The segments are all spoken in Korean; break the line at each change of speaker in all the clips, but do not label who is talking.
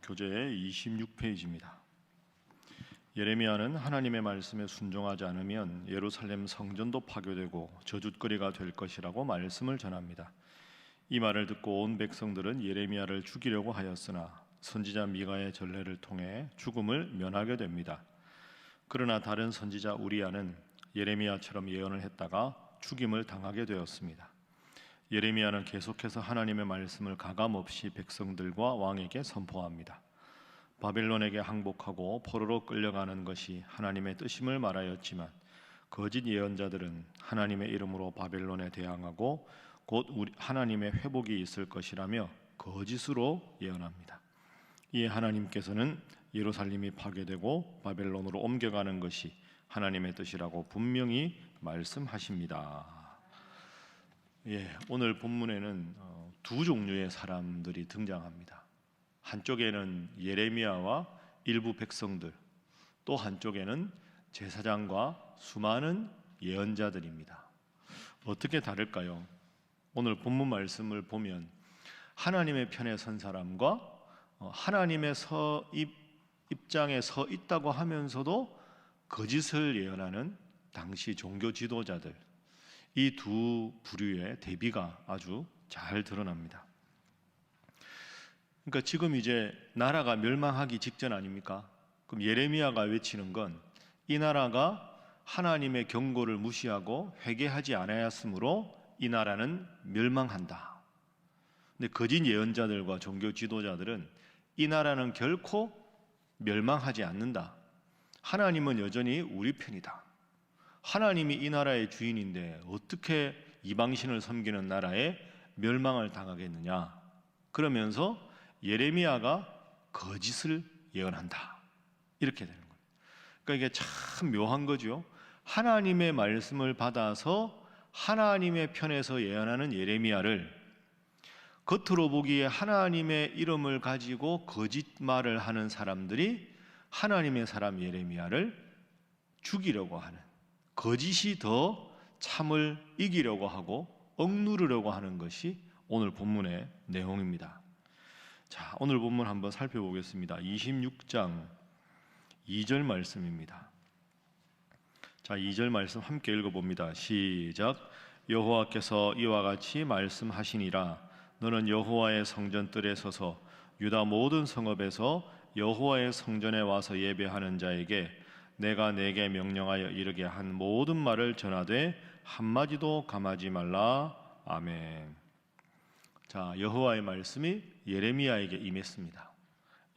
교재의 26페이지입니다. 예레미야는 하나님의 말씀에 순종하지 않으면 예루살렘 성전도 파괴되고 저주거리가 될 것이라고 말씀을 전합니다. 이 말을 듣고 온 백성들은 예레미야를 죽이려고 하였으나 선지자 미가의 전례를 통해 죽음을 면하게 됩니다. 그러나 다른 선지자 우리야는 예레미야처럼 예언을 했다가 죽임을 당하게 되었습니다. 예레미야는 계속해서 하나님의 말씀을 가감없이 백성들과 왕에게 선포합니다. 바벨론에게 항복하고 포로로 끌려가는 것이 하나님의 뜻임을 말하였지만 거짓 예언자들은 하나님의 이름으로 바벨론에 대항하고 곧 하나님의 회복이 있을 것이라며 거짓으로 예언합니다. 이에 하나님께서는 예루살렘이 파괴되고 바벨론으로 옮겨가는 것이 하나님의 뜻이라고 분명히 말씀하십니다. 오늘 본문에는 두 종류의 사람들이 등장합니다. 한쪽에는 예레미야와 일부 백성들, 또 한쪽에는 제사장과 수많은 예언자들입니다. 어떻게 다를까요? 오늘 본문 말씀을 보면 하나님의 편에 선 사람과 하나님의 입장에 서 있다고 하면서도 거짓을 예언하는 당시 종교 지도자들, 이 두 부류의 대비가 아주 잘 드러납니다. 그러니까 지금 이제 나라가 멸망하기 직전 아닙니까? 그럼 예레미야가 외치는 건 이 나라가 하나님의 경고를 무시하고 회개하지 않았으므로 이 나라는 멸망한다. 근데 거짓 예언자들과 종교 지도자들은 이 나라는 결코 멸망하지 않는다. 하나님은 여전히 우리 편이다. 하나님이 이 나라의 주인인데 어떻게 이방신을 섬기는 나라에 멸망을 당하겠느냐. 그러면서 예레미야가 거짓을 예언한다. 이렇게 되는 거예요. 그러니까 이게 참 묘한 거죠. 하나님의 말씀을 받아서 하나님의 편에서 예언하는 예레미야를 겉으로 보기에 하나님의 이름을 가지고 거짓말을 하는 사람들이 하나님의 사람 예레미야를 죽이려고 하는, 거짓이 더 참을 이기려고 하고 억누르려고 하는 것이 오늘 본문의 내용입니다. 자, 오늘 본문 한번 살펴보겠습니다. 26장 2절 말씀입니다. 자, 2절 말씀 함께 읽어봅니다. 시작. 여호와께서 이와 같이 말씀하시니라. 너는 여호와의 성전뜰에 서서 유다 모든 성읍에서 여호와의 성전에 와서 예배하는 자에게 내가 내게 명령하여 이르게 한 모든 말을 전하되 한마디도 감하지 말라. 아멘. 자, 여호와의 말씀이 예레미야에게 임했습니다.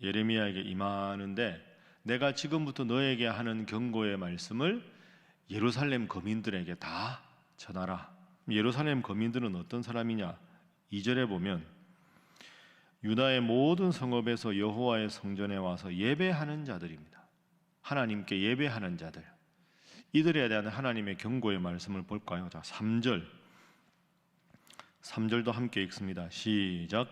예레미야에게 임하는데 내가 지금부터 너에게 하는 경고의 말씀을 예루살렘 거민들에게 다 전하라. 예루살렘 거민들은 어떤 사람이냐? 2절에 보면 유다의 모든 성읍에서 여호와의 성전에 와서 예배하는 자들입니다. 하나님께 예배하는 자들, 이들에 대한 하나님의 경고의 말씀을 볼까요? 자, 3절도 함께 읽습니다. 시작.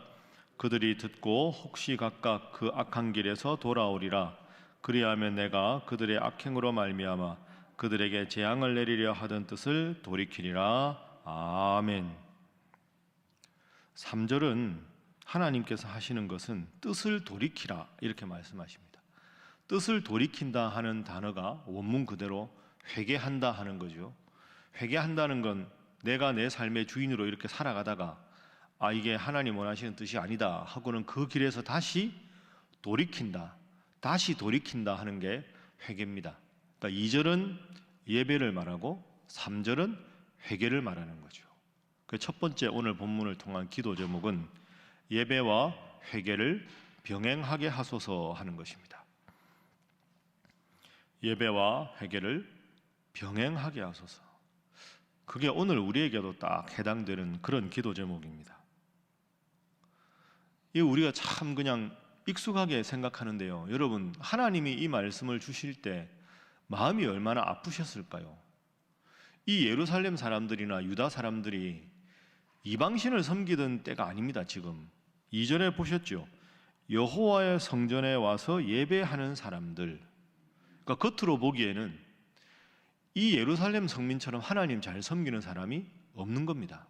그들이 듣고 혹시 각각 그 악한 길에서 돌아오리라. 그리하면 내가 그들의 악행으로 말미암아 그들에게 재앙을 내리려 하던 뜻을 돌이키리라. 아멘. 3절은 하나님께서 하시는 것은 뜻을 돌이키라 이렇게 말씀하십니다. 뜻을 돌이킨다 하는 단어가 원문 그대로 회개한다 하는 거죠. 회개한다는 건 내가 내 삶의 주인으로 이렇게 살아가다가 이게 하나님 원하시는 뜻이 아니다 하고는 그 길에서 다시 돌이킨다 하는 게 회개입니다. 그러니까 2절은 예배를 말하고 3절은 회개를 말하는 거죠. 그 첫 번째 오늘 본문을 통한 기도 제목은 예배와 회개를 병행하게 하소서 하는 것입니다. 예배와 회개를 병행하게 하소서. 그게 오늘 우리에게도 딱 해당되는 그런 기도 제목입니다. 이 우리가 참 그냥 익숙하게 생각하는데요. 여러분, 하나님이 이 말씀을 주실 때 마음이 얼마나 아프셨을까요? 이 예루살렘 사람들이나 유다 사람들이 이방신을 섬기던 때가 아닙니다. 지금 2절에 보셨죠? 여호와의 성전에 와서 예배하는 사람들. 그러니까 겉으로 보기에는 이 예루살렘 성민처럼 하나님 잘 섬기는 사람이 없는 겁니다.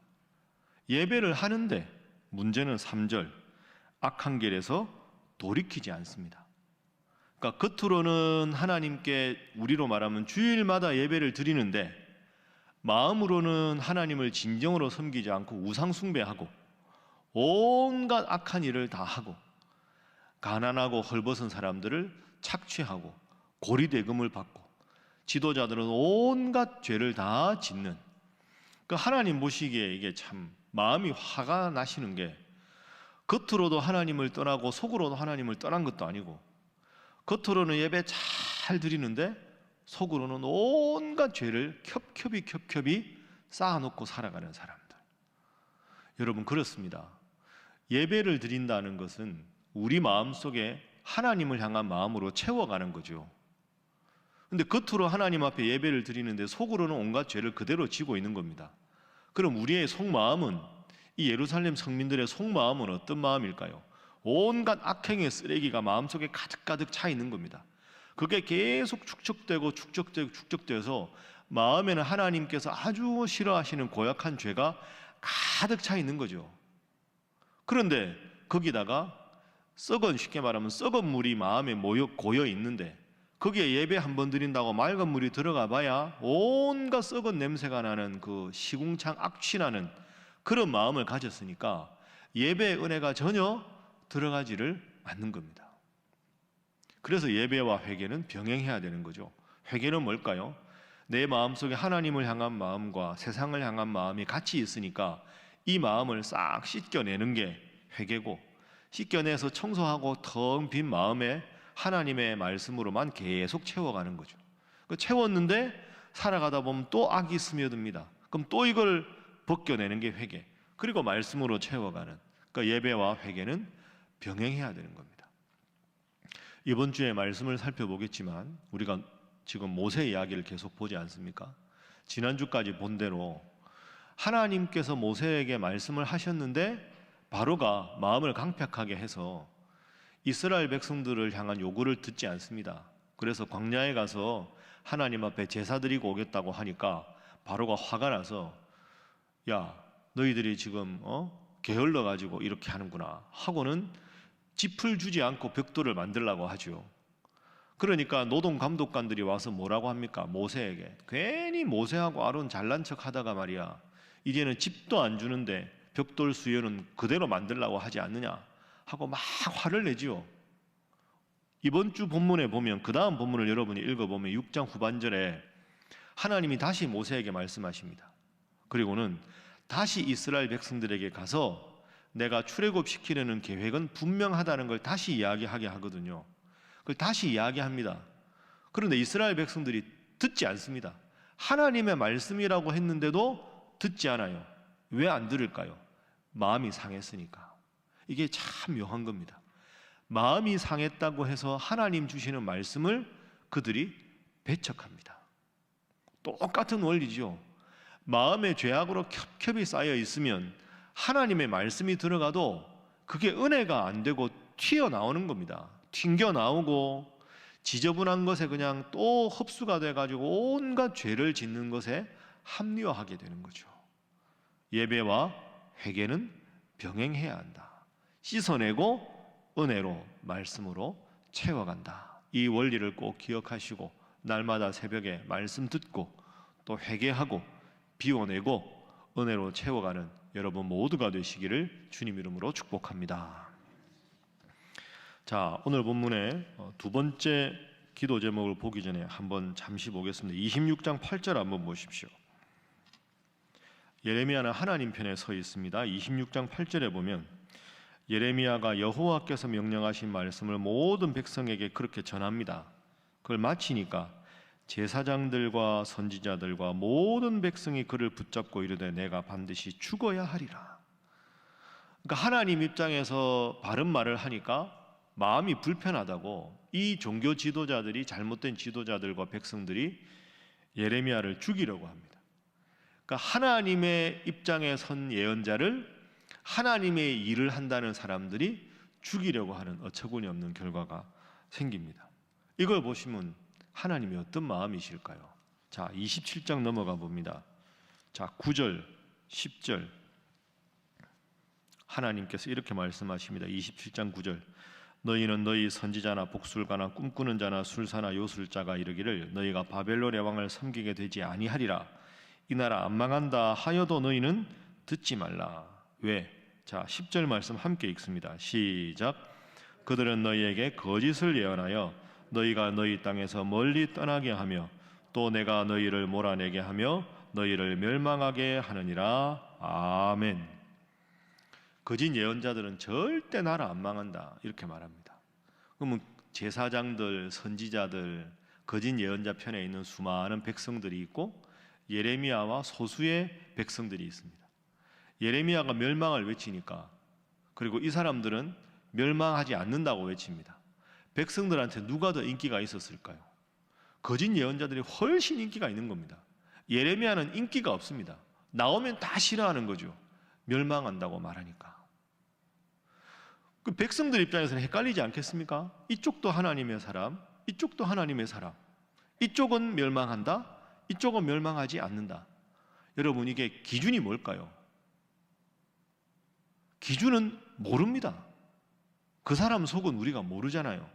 예배를 하는데 문제는 3절 악한 길에서 돌이키지 않습니다. 그러니까 겉으로는 하나님께 우리로 말하면 주일마다 예배를 드리는데 마음으로는 하나님을 진정으로 섬기지 않고 우상 숭배하고 온갖 악한 일을 다 하고 가난하고 헐벗은 사람들을 착취하고 고리대금을 받고 지도자들은 온갖 죄를 다 짓는, 그 하나님 보시기에 이게 참 마음이 화가 나시는 게, 겉으로도 하나님을 떠나고 속으로도 하나님을 떠난 것도 아니고, 겉으로는 예배 잘 드리는데 속으로는 온갖 죄를 겹겹이 쌓아놓고 살아가는 사람들. 여러분, 그렇습니다. 예배를 드린다는 것은 우리 마음속에 하나님을 향한 마음으로 채워가는 거죠. 근데 겉으로 하나님 앞에 예배를 드리는데 속으로는 온갖 죄를 그대로 지고 있는 겁니다. 그럼 우리의 속마음은, 이 예루살렘 성민들의 속마음은 어떤 마음일까요? 온갖 악행의 쓰레기가 마음속에 가득가득 차 있는 겁니다. 그게 계속 축적되어서 마음에는 하나님께서 아주 싫어하시는 고약한 죄가 가득 차 있는 거죠. 그런데 거기다가 쉽게 말하면 썩은 물이 마음에 고여 있는데, 거기에 예배 한 번 드린다고 맑은 물이 들어가 봐야 온갖 썩은 냄새가 나는 그 시궁창 악취나는 그런 마음을 가졌으니까 예배의 은혜가 전혀 들어가지를 않는 겁니다. 그래서 예배와 회개는 병행해야 되는 거죠. 회개는 뭘까요? 내 마음속에 하나님을 향한 마음과 세상을 향한 마음이 같이 있으니까 이 마음을 싹 씻겨내는 게 회개고, 씻겨내서 청소하고 텅 빈 마음에 하나님의 말씀으로만 계속 채워가는 거죠. 채웠는데 살아가다 보면 또 악이 스며듭니다. 그럼 또 이걸 벗겨내는 게 회개, 그리고 말씀으로 채워가는, 그러니까 예배와 회개는 병행해야 되는 겁니다. 이번 주에 말씀을 살펴보겠지만 우리가 지금 모세 이야기를 계속 보지 않습니까? 지난주까지 본 대로 하나님께서 모세에게 말씀을 하셨는데 바로가 마음을 강팍하게 해서 이스라엘 백성들을 향한 요구를 듣지 않습니다. 그래서 광야에 가서 하나님 앞에 제사 드리고 오겠다고 하니까 바로가 화가 나서, 야, 너희들이 지금 게을러 가지고 이렇게 하는구나 하고는 짚을 주지 않고 벽돌을 만들라고 하죠. 그러니까 노동 감독관들이 와서 뭐라고 합니까? 모세에게, 괜히 모세하고 아론 잘난 척 하다가 말이야, 이제는 집도 안 주는데 벽돌 수요는 그대로 만들라고 하지 않느냐 하고 막 화를 내지요. 이번 주 본문에 보면, 그 다음 본문을 여러분이 읽어보면 6장 후반절에 하나님이 다시 모세에게 말씀하십니다. 그리고는 다시 이스라엘 백성들에게 가서 내가 출애굽시키려는 계획은 분명하다는 걸 다시 이야기하게 하거든요. 그걸 다시 이야기합니다. 그런데 이스라엘 백성들이 듣지 않습니다. 하나님의 말씀이라고 했는데도 듣지 않아요. 왜 안 들을까요? 마음이 상했으니까. 이게 참 묘한 겁니다. 마음이 상했다고 해서 하나님 주시는 말씀을 그들이 배척합니다. 똑같은 원리죠. 마음의 죄악으로 겹겹이 쌓여 있으면 하나님의 말씀이 들어가도 그게 은혜가 안 되고 튀어나오는 겁니다. 튕겨나오고 지저분한 것에 그냥 또 흡수가 돼가지고 온갖 죄를 짓는 것에 합리화하게 되는 거죠. 예배와 회개는 병행해야 한다. 씻어내고 은혜로, 말씀으로 채워간다. 이 원리를 꼭 기억하시고 날마다 새벽에 말씀 듣고 또 회개하고 비워내고 은혜로 채워가는 여러분 모두가 되시기를 주님 이름으로 축복합니다. 자, 오늘 본문의 두 번째 기도 제목을 보기 전에 한번 잠시 보겠습니다. 26장 8절 한번 보십시오. 예레미야는 하나님 편에 서 있습니다. 26장 8절에 보면 예레미야가 여호와께서 명령하신 말씀을 모든 백성에게 그렇게 전합니다. 그걸 마치니까 제사장들과 선지자들과 모든 백성이 그를 붙잡고 이르되 내가 반드시 죽어야 하리라. 그러니까 하나님 입장에서 바른 말을 하니까 마음이 불편하다고 이 종교 지도자들이, 잘못된 지도자들과 백성들이 예레미야를 죽이려고 합니다. 그러니까 하나님의 입장에 선 예언자를 하나님의 일을 한다는 사람들이 죽이려고 하는 어처구니 없는 결과가 생깁니다. 이걸 보시면 하나님이 어떤 마음이실까요? 자, 27장 넘어가 봅니다. 자, 9절, 10절 하나님께서 이렇게 말씀하십니다. 27장 9절 너희는 너희 선지자나 복술가나 꿈꾸는 자나 술사나 요술자가 이르기를 너희가 바벨론의 왕을 섬기게 되지 아니하리라. 이 나라 안 망한다 하여도 너희는 듣지 말라. 왜? 자, 10절 말씀 함께 읽습니다. 시작. 그들은 너희에게 거짓을 예언하여 너희가 너희 땅에서 멀리 떠나게 하며 또 내가 너희를 몰아내게 하며 너희를 멸망하게 하느니라. 아멘. 거짓 예언자들은 절대 나라 안 망한다 이렇게 말합니다. 그러면 제사장들, 선지자들, 거짓 예언자 편에 있는 수많은 백성들이 있고 예레미야와 소수의 백성들이 있습니다. 예레미야가 멸망을 외치니까, 그리고 이 사람들은 멸망하지 않는다고 외칩니다. 백성들한테 누가 더 인기가 있었을까요? 거짓 예언자들이 훨씬 인기가 있는 겁니다. 예레미야는 인기가 없습니다. 나오면 다 싫어하는 거죠. 멸망한다고 말하니까. 그 백성들 입장에서는 헷갈리지 않겠습니까? 이쪽도 하나님의 사람, 이쪽도 하나님의 사람. 이쪽은 멸망한다, 이쪽은 멸망하지 않는다. 여러분, 이게 기준이 뭘까요? 기준은 모릅니다. 그 사람 속은 우리가 모르잖아요.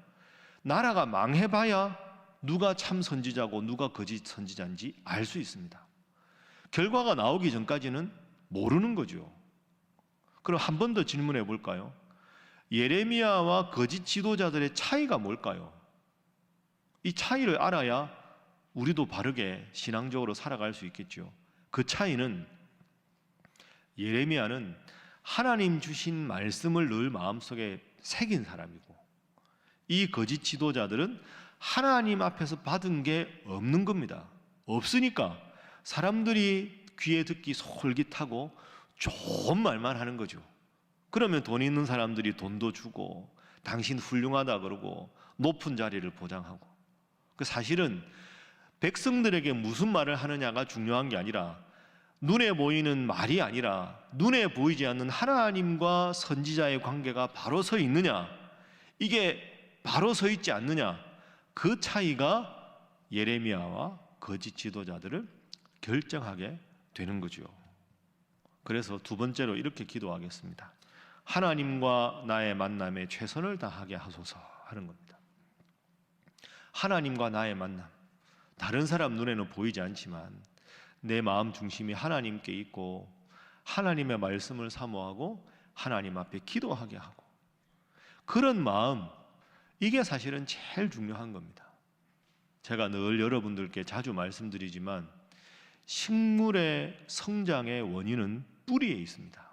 나라가 망해봐야 누가 참 선지자고 누가 거짓 선지자인지 알 수 있습니다. 결과가 나오기 전까지는 모르는 거죠. 그럼 한 번 더 질문해 볼까요? 예레미야와 거짓 지도자들의 차이가 뭘까요? 이 차이를 알아야 우리도 바르게 신앙적으로 살아갈 수 있겠죠. 그 차이는, 예레미야는 하나님 주신 말씀을 늘 마음속에 새긴 사람이고, 이 거짓 지도자들은 하나님 앞에서 받은 게 없는 겁니다. 없으니까 사람들이 귀에 듣기 솔깃하고 좋은 말만 하는 거죠. 그러면 돈 있는 사람들이 돈도 주고 당신 훌륭하다 그러고 높은 자리를 보장하고. 그 사실은 백성들에게 무슨 말을 하느냐가 중요한 게 아니라, 눈에 보이는 말이 아니라 눈에 보이지 않는 하나님과 선지자의 관계가 바로 서 있느냐, 이게 바로 서 있지 않느냐, 그 차이가 예레미야와 거짓 지도자들을 결정하게 되는 거죠. 그래서 두 번째로 이렇게 기도하겠습니다. 하나님과 나의 만남에 최선을 다하게 하소서 하는 겁니다. 하나님과 나의 만남, 다른 사람 눈에는 보이지 않지만 내 마음 중심이 하나님께 있고 하나님의 말씀을 사모하고 하나님 앞에 기도하게 하고, 그런 마음, 이게 사실은 제일 중요한 겁니다. 제가 늘 여러분들께 자주 말씀드리지만 식물의 성장의 원인은 뿌리에 있습니다.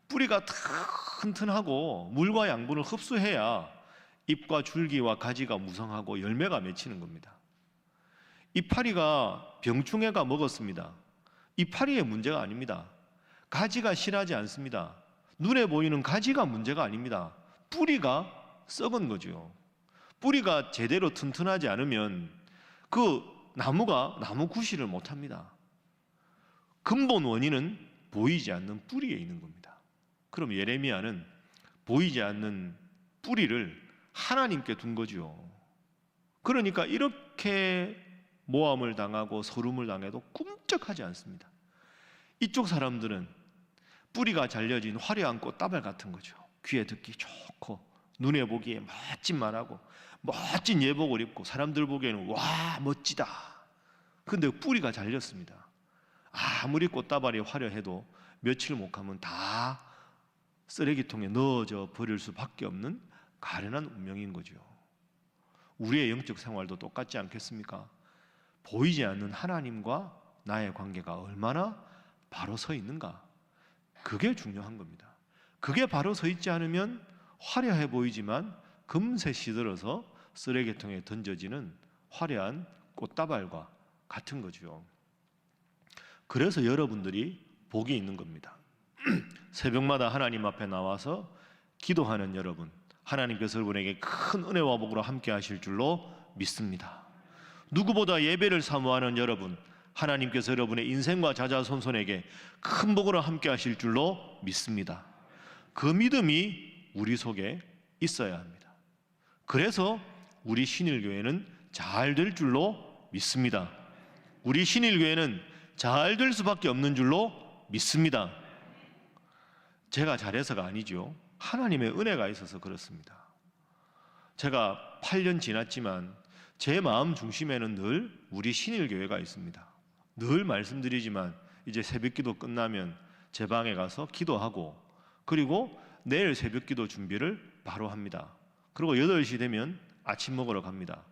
뿌리가 튼튼하고 물과 양분을 흡수해야 잎과 줄기와 가지가 무성하고 열매가 맺히는 겁니다. 이파리가 병충해가 먹었습니다. 이파리의 문제가 아닙니다. 가지가 실하지 않습니다. 눈에 보이는 가지가 문제가 아닙니다. 뿌리가 썩은 거죠. 뿌리가 제대로 튼튼하지 않으면 그 나무가 나무 구실을 못합니다. 근본 원인은 보이지 않는 뿌리에 있는 겁니다. 그럼 예레미야는 보이지 않는 뿌리를 하나님께 둔 거죠. 그러니까 이렇게 모함을 당하고 서름을 당해도 꿈쩍하지 않습니다. 이쪽 사람들은 뿌리가 잘려진 화려한 꽃다발 같은 거죠. 귀에 듣기 좋고 눈에 보기에 멋진 말하고 멋진 예복을 입고 사람들 보기에는 와 멋지다. 근데 뿌리가 잘렸습니다. 아무리 꽃다발이 화려해도 며칠 못 가면 다 쓰레기통에 넣어져 버릴 수밖에 없는 가련한 운명인 거죠. 우리의 영적 생활도 똑같지 않겠습니까? 보이지 않는 하나님과 나의 관계가 얼마나 바로 서 있는가, 그게 중요한 겁니다. 그게 바로 서 있지 않으면 화려해 보이지만 금세 시들어서 쓰레기통에 던져지는 화려한 꽃다발과 같은 거죠. 그래서 여러분들이 복이 있는 겁니다. 새벽마다 하나님 앞에 나와서 기도하는 여러분, 하나님께서 여러분에게 큰 은혜와 복으로 함께 하실 줄로 믿습니다. 누구보다 예배를 사모하는 여러분, 하나님께서 여러분의 인생과 자자손손에게 큰 복으로 함께 하실 줄로 믿습니다. 그 믿음이 우리 속에 있어야 합니다. 그래서 우리 신일교회는 잘 될 줄로 믿습니다. 우리 신일교회는 잘 될 수밖에 없는 줄로 믿습니다. 제가 잘해서가 아니죠. 하나님의 은혜가 있어서 그렇습니다. 제가 8년 지났지만 제 마음 중심에는 늘 우리 신일교회가 있습니다. 늘 말씀드리지만 이제 새벽기도 끝나면 제 방에 가서 기도하고, 그리고 내일 새벽기도 준비를 바로 합니다. 그리고 8시 되면 아침 먹으러 갑니다.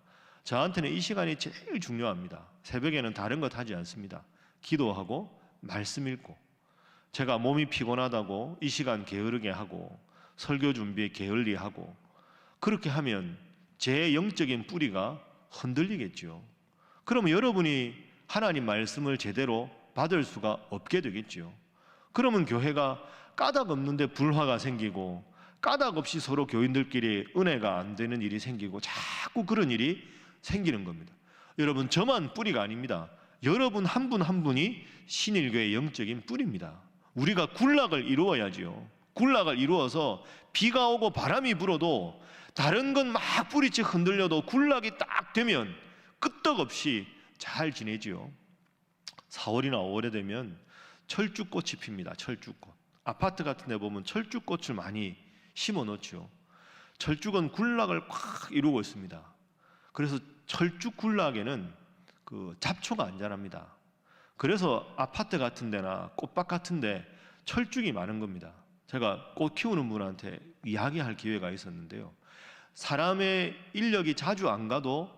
저한테는 이 시간이 제일 중요합니다. 새벽에는 다른 것 하지 않습니다. 기도하고 말씀 읽고, 제가 몸이 피곤하다고 이 시간 게으르게 하고 설교 준비에 게을리하고, 그렇게 하면 제 영적인 뿌리가 흔들리겠죠. 그러면 여러분이 하나님 말씀을 제대로 받을 수가 없게 되겠죠. 그러면 교회가 까닭 없는데 불화가 생기고, 까닭 없이 서로 교인들끼리 은혜가 안 되는 일이 생기고, 자꾸 그런 일이 생기는 겁니다. 여러분, 저만 뿌리가 아닙니다. 여러분 한 분 한 분이 신일교의 영적인 뿌리입니다. 우리가 군락을 이루어야지요. 군락을 이루어서 비가 오고 바람이 불어도, 다른 건 막 뿌리째 흔들려도 군락이 딱 되면 끄떡없이 잘 지내지요. 4월이나 5월에 되면 철쭉꽃이 핍니다. 철쭉꽃. 아파트 같은 데 보면 철쭉꽃을 많이 심어 놓죠. 철쭉은 군락을 꽉 이루고 있습니다. 그래서 철쭉 군락에는 잡초가 안 자랍니다. 그래서 아파트 같은 데나 꽃밭 같은 데 철쭉이 많은 겁니다. 제가 꽃 키우는 분한테 이야기할 기회가 있었는데요, 사람의 인력이 자주 안 가도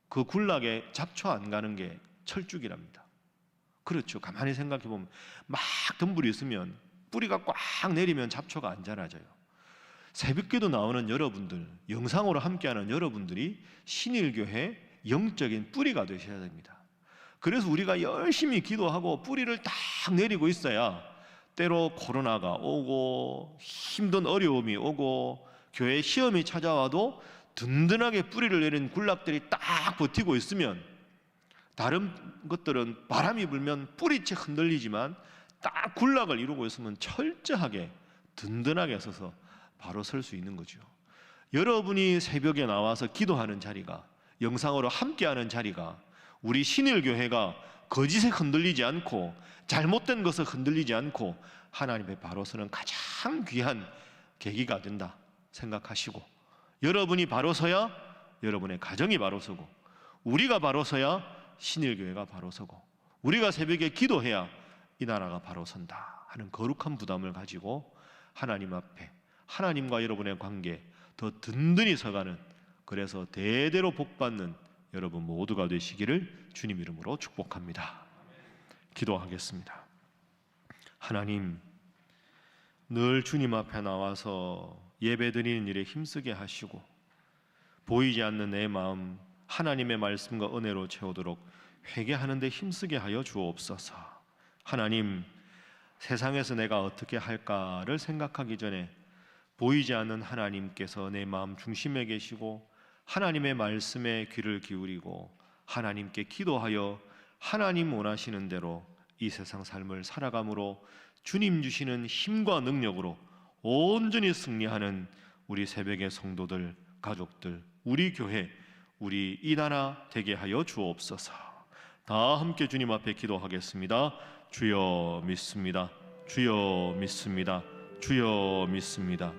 그 군락에 잡초 안 가는 게 철쭉이랍니다. 그렇죠. 가만히 생각해 보면 막 덤불이 있으면 뿌리가 꽉 내리면 잡초가 안 자라져요. 새벽기도 나오는 여러분들, 영상으로 함께하는 여러분들이 신일교회 영적인 뿌리가 되셔야 됩니다. 그래서 우리가 열심히 기도하고 뿌리를 딱 내리고 있어야 때로 코로나가 오고 힘든 어려움이 오고 교회 시험이 찾아와도 든든하게 뿌리를 내린 군락들이 딱 버티고 있으면, 다른 것들은 바람이 불면 뿌리채 흔들리지만 딱 군락을 이루고 있으면 철저하게 든든하게 서서 바로 설 수 있는 거죠. 여러분이 새벽에 나와서 기도하는 자리가, 영상으로 함께하는 자리가, 우리 신일교회가 거짓에 흔들리지 않고 잘못된 것에 흔들리지 않고 하나님의 바로 서는 가장 귀한 계기가 된다 생각하시고, 여러분이 바로 서야 여러분의 가정이 바로 서고, 우리가 바로 서야 신일교회가 바로 서고, 우리가 새벽에 기도해야 이 나라가 바로 선다 하는 거룩한 부담을 가지고 하나님 앞에, 하나님과 여러분의 관계 더 든든히 서가는, 그래서 대대로 복받는 여러분 모두가 되시기를 주님 이름으로 축복합니다. 기도하겠습니다. 하나님, 늘 주님 앞에 나와서 예배드리는 일에 힘쓰게 하시고, 보이지 않는 내 마음 하나님의 말씀과 은혜로 채우도록 회개하는 데 힘쓰게 하여 주옵소서. 하나님, 세상에서 내가 어떻게 할까를 생각하기 전에 보이지 않는 하나님께서 내 마음 중심에 계시고 하나님의 말씀에 귀를 기울이고 하나님께 기도하여 하나님 원하시는 대로 이 세상 삶을 살아감으로 주님 주시는 힘과 능력으로 온전히 승리하는 우리 새벽의 성도들, 가족들, 우리 교회, 우리 이 나라 되게 하여 주옵소서. 다 함께 주님 앞에 기도하겠습니다. 주여 믿습니다. 주여 믿습니다. 주여 믿습니다.